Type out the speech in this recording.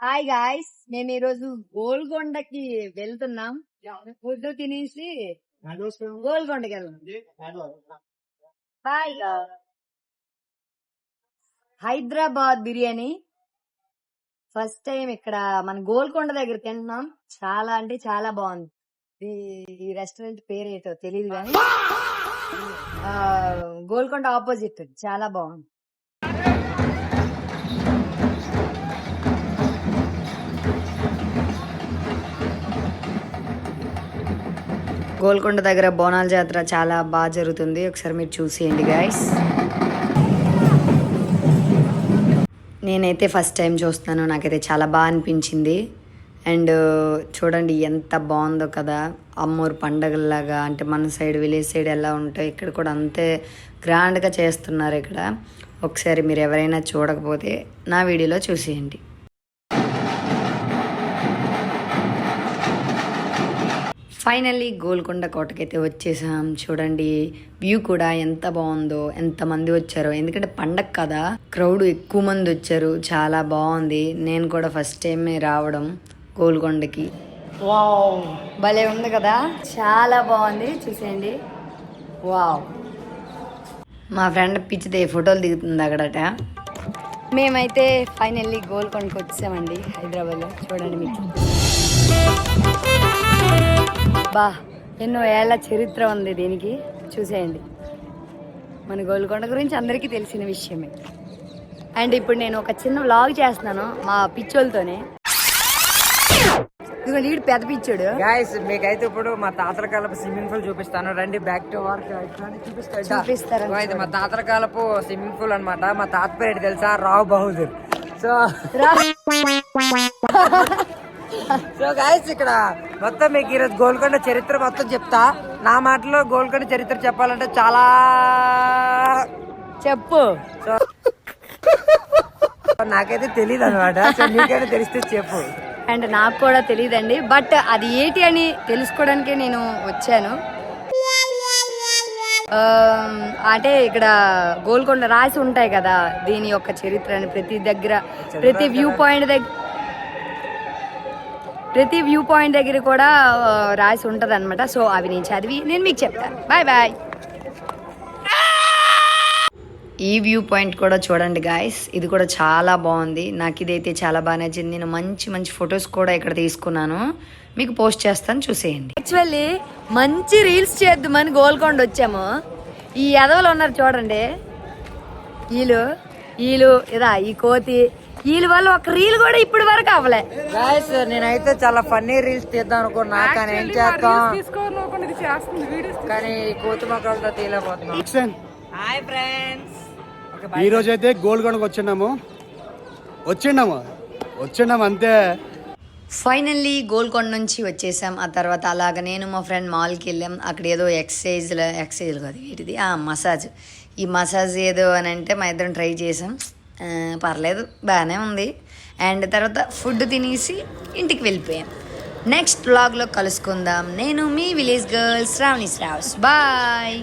Hi guys, మేము ఈరోజు గోల్కొండకి వెళ్తున్నాం. ఫుడ్ తినేసి గోల్కొండకి వెళ్దాం. Hi, Hyderabad biryani first time ఇక్కడ మన గోల్కొండ దగ్గర తింటున్నాం. చాలా అంటే చాలా బాగుంది. ఈ రెస్టారెంట్ పేరు ఏంటో తెలియదు కానీ గోల్కొండ ఆపోజిట్ చాలా బాగుంది. గోల్కొండ దగ్గర బోనాల జాతర చాలా బాగా జరుగుతుంది. ఒకసారి మీరు చూసేయండి గాయస్. నేనైతే ఫస్ట్ టైం చూస్తున్నాను, నాకైతే చాలా బాగా అనిపించింది. అండ్ చూడండి ఎంత బాగుందో కదా, అమ్మూరు పండగల్లాగా. అంటే మన సైడ్ విలేజ్ సైడ్ ఎలా ఉంటాయి, ఇక్కడ కూడా అంతే గ్రాండ్గా చేస్తున్నారు ఇక్కడ. ఒకసారి మీరు ఎవరైనా చూడకపోతే నా వీడియోలో చూసేయండి. ఫైనల్లీ గోల్కొండ కోటకైతే వచ్చేసాం. చూడండి వ్యూ కూడా ఎంత బాగుందో, ఎంత మంది వచ్చారో. ఎందుకంటే పండగ కదా, క్రౌడ్ ఎక్కువ మంది వచ్చారు. చాలా బాగుంది. నేను కూడా ఫస్ట్ టైమే రావడం గోల్కొండకి. వావ్, భలే ఉంది కదా, చాలా బాగుంది. చూసేయండి. వావ్, మా ఫ్రెండ్ పిచ్చితే ఫోటోలు దిగుతుంది అక్కడట. మేమైతే ఫైనల్లీ గోల్కొండకి వచ్చామండి హైదరాబాద్లో. చూడండి మీకు బా ఎన్నో ఏళ్ల చరిత్ర ఉంది దీనికి. చూసేయండి. మన గోల్కొండ గురించి అందరికీ తెలిసిన విషయమే. అండ్ ఇప్పుడు నేను ఒక చిన్న వ్లాగ్ చేస్తున్నాను మా పిచ్చోళ్ళతోనే. ఇదిగోండి, వీడు పెద్ద పిచ్చోడు. గైస్ మీకైతే ఇప్పుడు మా తాతల కాలపు స్విమ్మింగ్ పూల్ చూపిస్తాను. రండి, బ్యాక్ టు వర్క్ చూపిస్తారు. ఇది మా తాతల కాలపు స్విమ్మింగ్ పూల్ అనమాట. మా తాత పేరు తెలుసా? రావ్ బహదూర్. సో గైస్ ఇక్కడ మొత్తం మీకు ఈరోజు గోల్కొండ చరిత్ర మొత్తం చెప్తా. నా మాటలో గోల్కొండ చరిత్ర చెప్పాలంటే చాలా చెప్పు. సో నాకైతే తెలియదు అనమాట. సో నీకైతే తెలిస్తే చెప్పు. అండ్ నాకు కూడా తెలియదండి, బట్ అది ఏంటి అని తెలుసుకోవడానికి నేను వచ్చాను. అంటే ఇక్కడ గోల్కొండ రాసి ఉంటాయి కదా దీని యొక్క చరిత్ర అని. ప్రతి దగ్గర ప్రతి వ్యూ పాయింట్ దగ్గర కూడా రాసి ఉంటది అనమాట. సో అవి నేను చదివి నేను మీకు చెప్తాను. Bye bye. ఈ వ్యూ పాయింట్ కూడా చూడండి గాయస్, ఇది కూడా చాలా బాగుంది. నాకు ఇదైతే చాలా బాగా నచ్చింది. నేను మంచి మంచి ఫొటోస్ కూడా ఇక్కడ తీసుకున్నాను, మీకు పోస్ట్ చేస్తాను, చూసేయండి. యాక్చువల్లీ మంచి రీల్స్ చేద్దామని గోల్కొండ వచ్చాము. ఈ ఎదవలు ఉన్నారు చూడండి, వీళ్ళు ఇదా ఈ కోతి, వీళ్ళ వల్ల ఒక రీల్ కూడా ఇప్పటి వరకు అవ్వలే. గాయస్ నేనైతే చాలా ఫన్నీ రీల్స్ తీద్దాం అనుకున్నా, కానీ ఏం చేస్తాం, కానీ కోతి మొక్కలతో తీయలేకపోతున్నాం. హాయ్ ఫ్రెండ్స్, ఈ రోజు అయితే గోల్కొండకు వచ్చిండాము అంతే. ఫైనల్లీ గోల్కొండ నుంచి వచ్చేసాం. ఆ తర్వాత అలాగ నేను మా ఫ్రెండ్ మాల్కి వెళ్ళాం. అక్కడ ఏదో ఎక్సర్సైజ్ కాదు వీటిది మసాజ్. ఈ మసాజ్ ఏదో అని అంటే మా ఇద్దరం ట్రై చేసాం. పర్లేదు, బాగానే ఉంది. అండ్ తర్వాత ఫుడ్ తినేసి ఇంటికి వెళ్ళిపోయాం. నెక్స్ట్ వ్లాగ్లో కలుసుకుందాం. నేను మీ village girl Shravani Shravs. Bye.